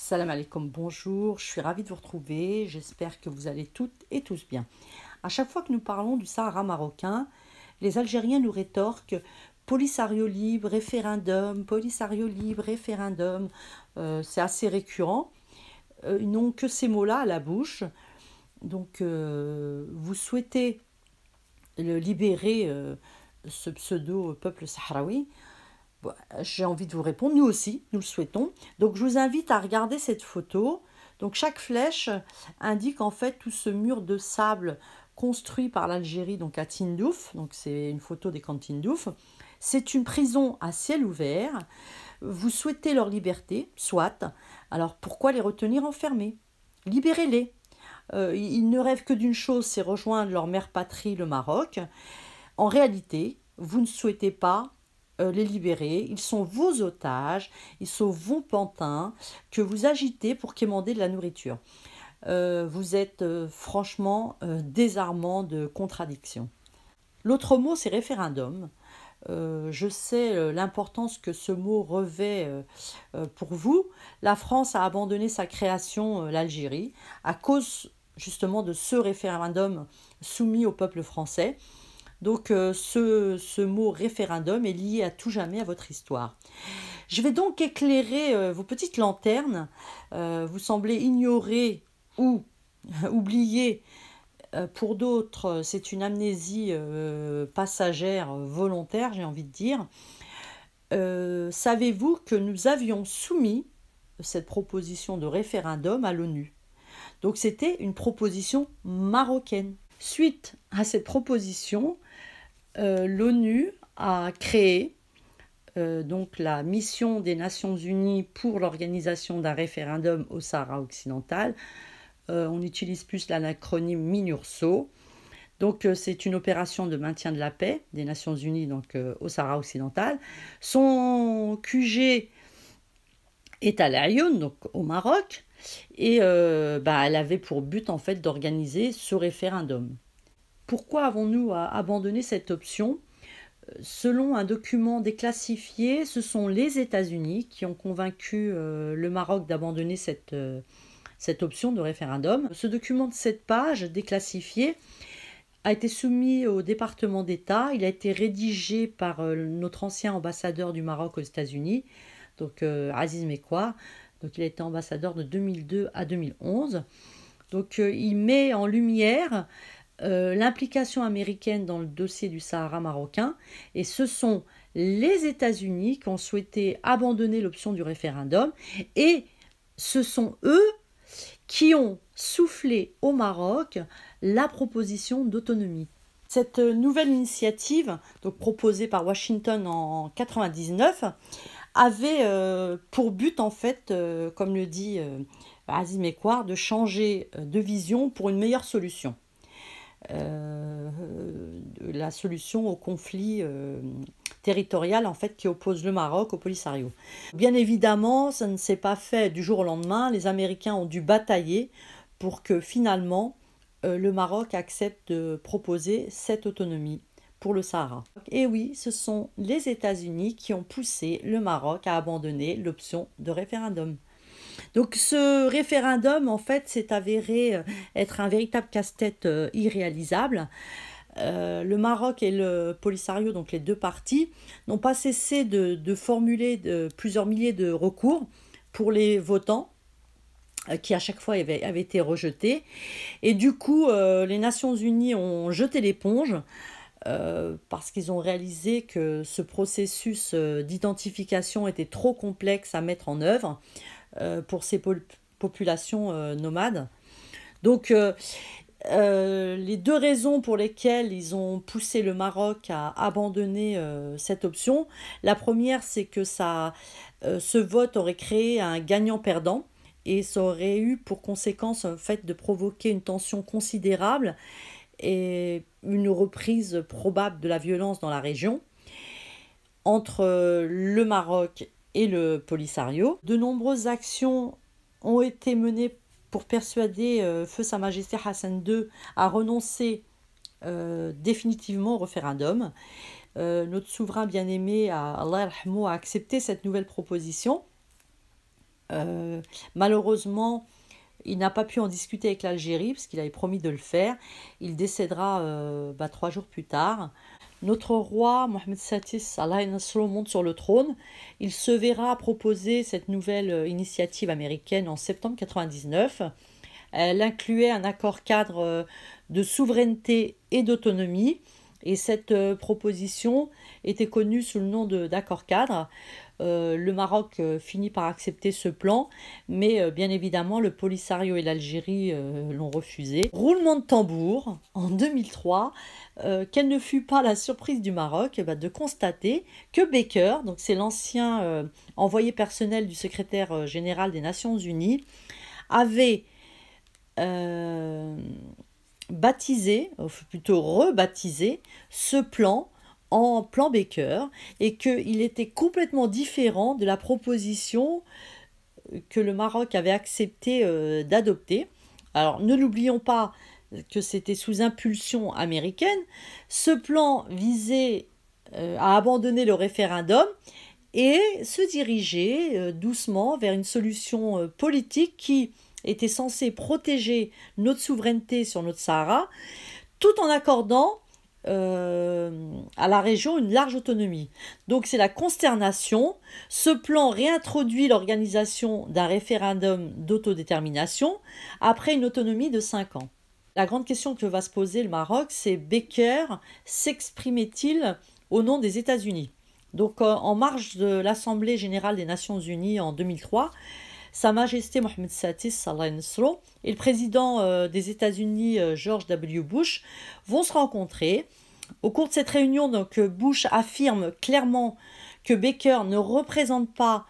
Salam alaikum, bonjour, je suis ravie de vous retrouver, j'espère que vous allez toutes et tous bien. À chaque fois que nous parlons du Sahara marocain, les Algériens nous rétorquent Polisario libre, référendum, c'est assez récurrent. Ils n'ont que ces mots-là à la bouche. Donc, vous souhaitez libérer ce pseudo-peuple sahraoui. Bon, j'ai envie de vous répondre, nous aussi, nous le souhaitons. Donc je vous invite à regarder cette photo. Donc chaque flèche indique en fait tout ce mur de sable construit par l'Algérie donc à Tindouf. Donc c'est une photo des camps de Tindouf. C'est une prison à ciel ouvert. Vous souhaitez leur liberté, soit. Alors pourquoi les retenir enfermés? Libérez-les. Ils ne rêvent que d'une chose, c'est rejoindre leur mère patrie, le Maroc. En réalité, vous ne souhaitez pas les libérer. Ils sont vos otages, ils sont vos pantins que vous agitez pour quémander de la nourriture. Vous êtes franchement désarmant de contradictions. L'autre mot, c'est référendum. Je sais l'importance que ce mot revêt pour vous. La France a abandonné sa création, l'Algérie, à cause justement de ce référendum soumis au peuple français. Donc ce mot référendum est lié à tout jamais à votre histoire. Je vais donc éclairer vos petites lanternes. Vous semblez ignorer ou oublier. Pour d'autres, c'est une amnésie passagère, volontaire, j'ai envie de dire. Savez-vous que nous avions soumis cette proposition de référendum à l'ONU? Donc c'était une proposition marocaine. Suite à cette proposition, l'ONU a créé donc la mission des Nations Unies pour l'organisation d'un référendum au Sahara occidental. On utilise plus l'acronyme MINURSO. Donc c'est une opération de maintien de la paix des Nations Unies donc, au Sahara occidental. Son QG est à Laayoune, donc au Maroc, et elle avait pour but en fait d'organiser ce référendum. Pourquoi avons-nous abandonné cette option? Selon un document déclassifié, ce sont les États-Unis qui ont convaincu le Maroc d'abandonner cette option de référendum. Ce document de 7 pages déclassifié a été soumis au département d'État. Il a été rédigé par notre ancien ambassadeur du Maroc aux États-Unis, donc Aziz Mekouar. Donc il a été ambassadeur de 2002 à 2011. Donc il met en lumière l'implication américaine dans le dossier du Sahara marocain, et ce sont les États-Unis qui ont souhaité abandonner l'option du référendum, et ce sont eux qui ont soufflé au Maroc la proposition d'autonomie. Cette nouvelle initiative, donc proposée par Washington en 1999, avait pour but en fait, comme le dit Aziz Mekouar, de changer de vision pour une meilleure solution. La solution au conflit territorial en fait qui oppose le Maroc au Polisario. Bien évidemment, ça ne s'est pas fait du jour au lendemain. Les Américains ont dû batailler pour que finalement le Maroc accepte de proposer cette autonomie pour le Sahara. Et oui, ce sont les États-Unis qui ont poussé le Maroc à abandonner l'option de référendum. Donc ce référendum, en fait, s'est avéré être un véritable casse-tête irréalisable. Le Maroc et le Polisario, donc les deux parties, n'ont pas cessé de formuler plusieurs milliers de recours pour les votants, qui à chaque fois avaient été rejetés. Et du coup, les Nations Unies ont jeté l'éponge parce qu'ils ont réalisé que ce processus d'identification était trop complexe à mettre en œuvre pour ces populations nomades. Donc, les deux raisons pour lesquelles ils ont poussé le Maroc à abandonner cette option, la première, c'est que ce vote aurait créé un gagnant-perdant et ça aurait eu pour conséquence en fait, de provoquer une tension considérable et une reprise probable de la violence dans la région entre le Maroc et le Polisario. De nombreuses actions ont été menées pour persuader Feu Sa Majesté Hassan II à renoncer définitivement au référendum. Notre souverain bien-aimé, Allah yarhamou, a accepté cette nouvelle proposition. Malheureusement, il n'a pas pu en discuter avec l'Algérie parce qu'il avait promis de le faire. Il décédera 3 jours plus tard. Notre roi, Mohamed Satis Allah Nasro, monte sur le trône. Il se verra proposer cette nouvelle initiative américaine en septembre 1999. Elle incluait un accord cadre de souveraineté et d'autonomie. Et cette proposition était connue sous le nom d'accord cadre. Le Maroc finit par accepter ce plan, mais bien évidemment le Polisario et l'Algérie l'ont refusé. Roulement de tambour, en 2003, quelle ne fut pas la surprise du Maroc de constater que Baker, donc c'est l'ancien envoyé personnel du secrétaire général des Nations Unies, avait baptisé, ou plutôt rebaptisé, ce plan en plan Baker et qu'il était complètement différent de la proposition que le Maroc avait accepté d'adopter. Alors ne l'oublions pas que c'était sous impulsion américaine. Ce plan visait à abandonner le référendum et se diriger doucement vers une solution politique qui était censée protéger notre souveraineté sur notre Sahara, tout en accordant à la région une large autonomie. Donc c'est la consternation. Ce plan réintroduit l'organisation d'un référendum d'autodétermination après une autonomie de 5 ans. La grande question que va se poser le Maroc, c'est Baker s'exprimait-il au nom des États-Unis? Donc en marge de l'Assemblée générale des Nations Unies en 2003, Sa Majesté Mohamed Satis Allah Nasro et le président des États-Unis George W. Bush vont se rencontrer. Au cours de cette réunion, donc, Bush affirme clairement que Baker ne représente pas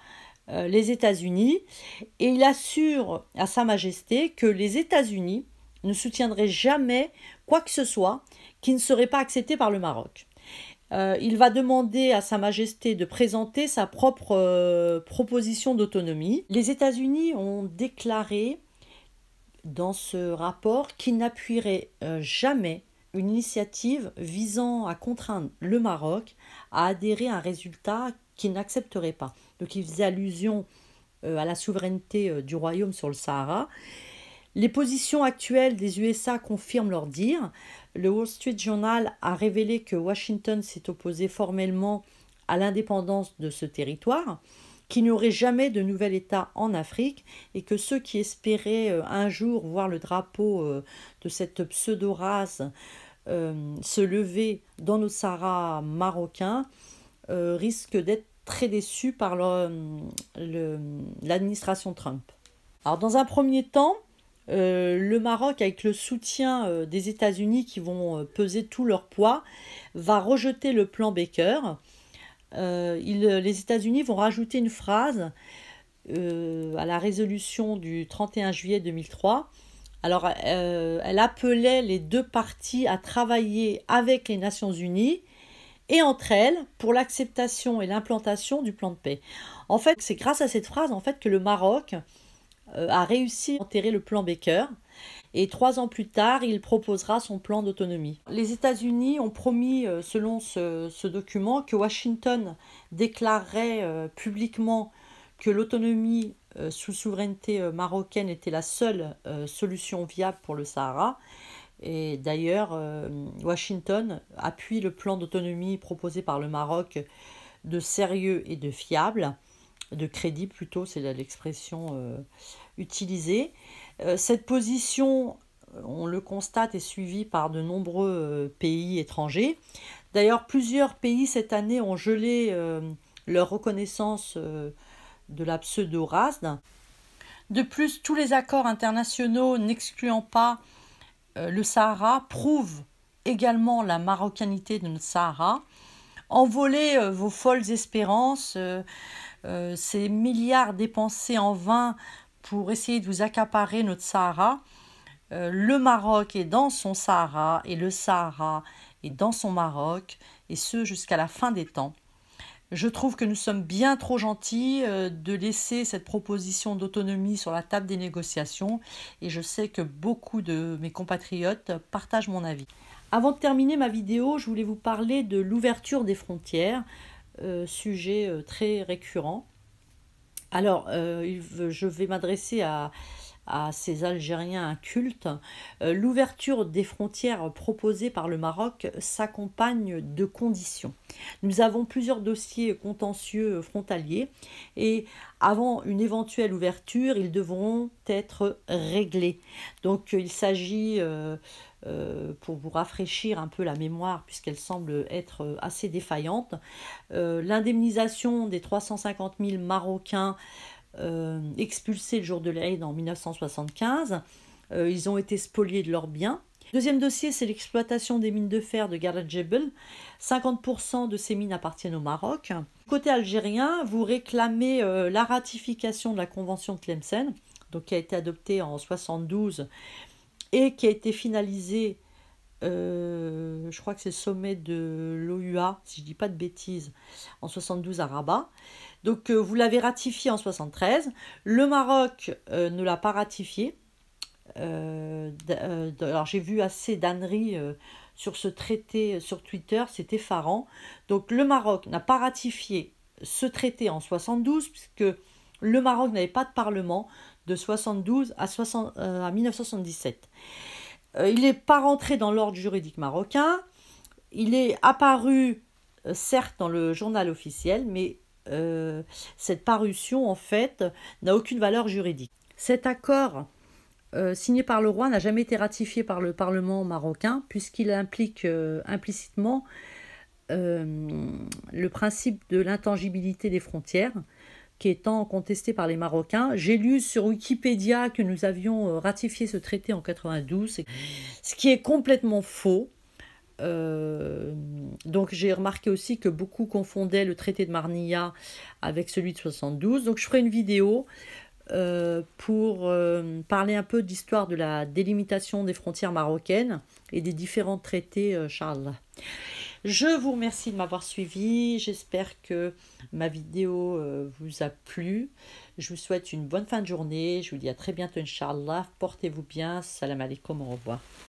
les États-Unis et il assure à Sa Majesté que les États-Unis ne soutiendraient jamais quoi que ce soit qui ne serait pas accepté par le Maroc. Il va demander à Sa Majesté de présenter sa propre proposition d'autonomie. Les États-Unis ont déclaré dans ce rapport qu'ils n'appuieraient jamais une initiative visant à contraindre le Maroc à adhérer à un résultat qu'il n'accepterait pas. Donc il faisait allusion à la souveraineté du royaume sur le Sahara. Les positions actuelles des USA confirment leur dire. Le Wall Street Journal a révélé que Washington s'est opposé formellement à l'indépendance de ce territoire, qu'il n'y aurait jamais de nouvel État en Afrique et que ceux qui espéraient un jour voir le drapeau de cette pseudo-race se lever dans nos Sahara marocains risquent d'être très déçus par l'administration Trump. Alors dans un premier temps, le Maroc, avec le soutien des États-Unis qui vont peser tout leur poids, va rejeter le plan Baker. Les États-Unis vont rajouter une phrase à la résolution du 31 juillet 2003. Alors, elle appelait les deux parties à travailler avec les Nations Unies et entre elles pour l'acceptation et l'implantation du plan de paix. En fait, c'est grâce à cette phrase que le Maroc a réussi à enterrer le plan Baker et 3 ans plus tard, il proposera son plan d'autonomie. Les États-Unis ont promis, selon ce document, que Washington déclarerait publiquement que l'autonomie sous souveraineté marocaine était la seule solution viable pour le Sahara. Et d'ailleurs, Washington appuie le plan d'autonomie proposé par le Maroc de sérieux et de fiable, de crédit plutôt, c'est l'expression utilisée. Cette position, on le constate, est suivie par de nombreux pays étrangers. D'ailleurs, plusieurs pays cette année ont gelé leur reconnaissance de la pseudo-RASD. De plus, tous les accords internationaux n'excluant pas le Sahara prouvent également la marocanité de notre Sahara. Envolez vos folles espérances, ces milliards dépensés en vain pour essayer de vous accaparer notre Sahara. Le Maroc est dans son Sahara et le Sahara est dans son Maroc, et ce jusqu'à la fin des temps. Je trouve que nous sommes bien trop gentils de laisser cette proposition d'autonomie sur la table des négociations et je sais que beaucoup de mes compatriotes partagent mon avis. Avant de terminer ma vidéo, je voulais vous parler de l'ouverture des frontières, sujet très récurrent. Alors, je vais m'adresser à ces Algériens incultes. L'ouverture des frontières proposée par le Maroc s'accompagne de conditions. Nous avons plusieurs dossiers contentieux frontaliers et avant une éventuelle ouverture, ils devront être réglés. Donc il s'agit, pour vous rafraîchir un peu la mémoire, puisqu'elle semble être assez défaillante, l'indemnisation des 350 000 Marocains expulsés le jour de l'Aïd en 1975. Ils ont été spoliés de leurs biens. Deuxième dossier, c'est l'exploitation des mines de fer de Garat Jebel. 50% de ces mines appartiennent au Maroc. Côté algérien, vous réclamez la ratification de la Convention de Tlemcen, donc qui a été adoptée en 1972 et qui a été finalisée, je crois que c'est le sommet de l'OUA, si je ne dis pas de bêtises, en 1972 à Rabat. Donc vous l'avez ratifié en 1973. Le Maroc ne l'a pas ratifié. Alors j'ai vu assez d'âneries sur ce traité sur Twitter, c'est effarant. Donc le Maroc n'a pas ratifié ce traité en 1972, puisque le Maroc n'avait pas de parlement de 1972 à 1977. Il n'est pas rentré dans l'ordre juridique marocain. Il est apparu, certes, dans le journal officiel, mais cette parution, en fait, n'a aucune valeur juridique. Cet accord, signé par le roi, n'a jamais été ratifié par le Parlement marocain, puisqu'il implique implicitement le principe de l'intangibilité des frontières, qui étant contesté par les Marocains. J'ai lu sur Wikipédia que nous avions ratifié ce traité en 92, ce qui est complètement faux. Donc j'ai remarqué aussi que beaucoup confondaient le traité de Marniya avec celui de 72. Donc je ferai une vidéo pour parler un peu d'histoire de la délimitation des frontières marocaines et des différents traités, Charles. Je vous remercie de m'avoir suivi. J'espère que ma vidéo vous a plu. Je vous souhaite une bonne fin de journée. Je vous dis à très bientôt, Inch'Allah. Portez-vous bien. Salam alaikum. Au revoir.